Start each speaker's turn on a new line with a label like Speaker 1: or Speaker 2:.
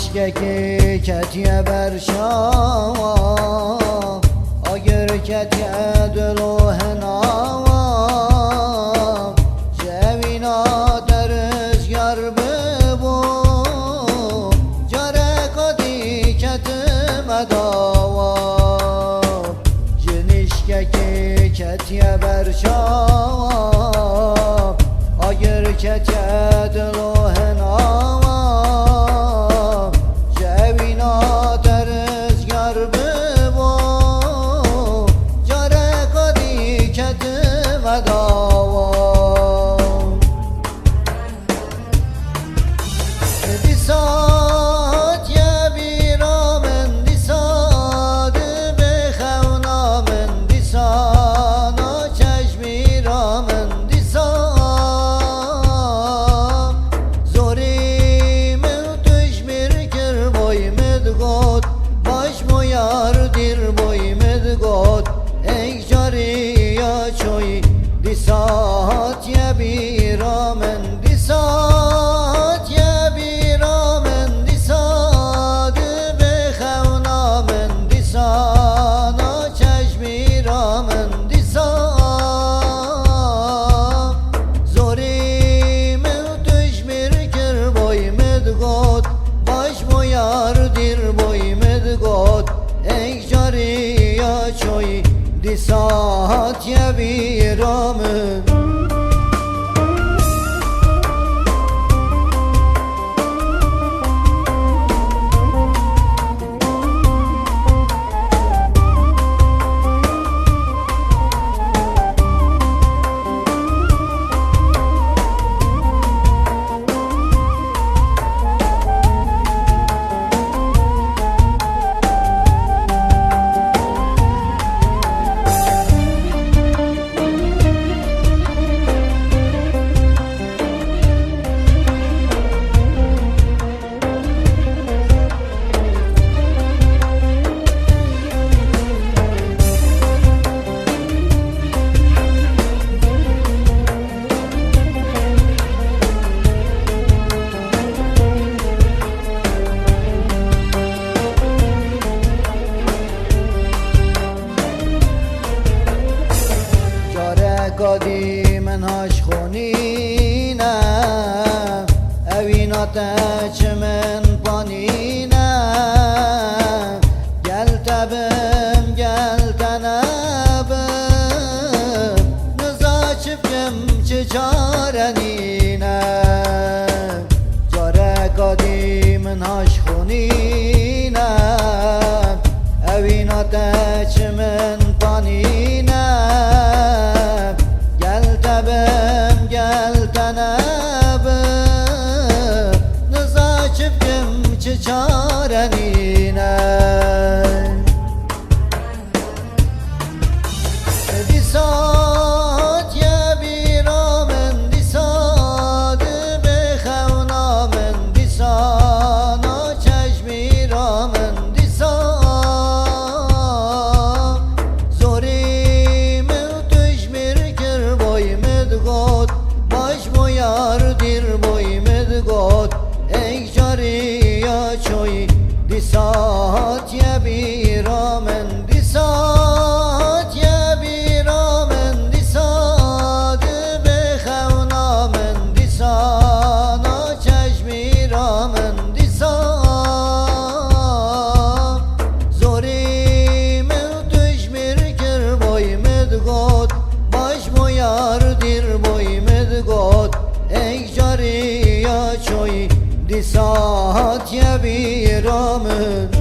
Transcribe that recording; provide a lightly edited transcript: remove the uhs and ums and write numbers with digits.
Speaker 1: که کتیه بر شاوا اگر کتیه دلوه ناوا جوینا درز گر ببو جاره کدی کتم داوا جنشکه که کتیه بر شاوا اگر کتیه دلوه ناوا Disat ya biramen disat ya biramen disat be khawnamen disana çeşmiramen disat zorim tujmir kir boy medgot baş moyardir boy medgot ey jariya çoy disat ya biramen قدی من هاش خونینه اوینا تچ من پانینه گل تبم گل تنبم نزاچ بکم چه چارنینه جاره قدی من هاش خونینه اوینا تچ من پانینه çarenine disat ya biramen disat be khawnamen disana çeşmiramen disat zorim tujmir kir boy medgot baş moyardir boy medgot ey jariya çoy disat ya biramen disat ya biramen disat be khawnamen disana çeşmiramen disat zorim tujmir kir boy medgot baş moyardir boy medgot ey jariya çoy disat ya biramen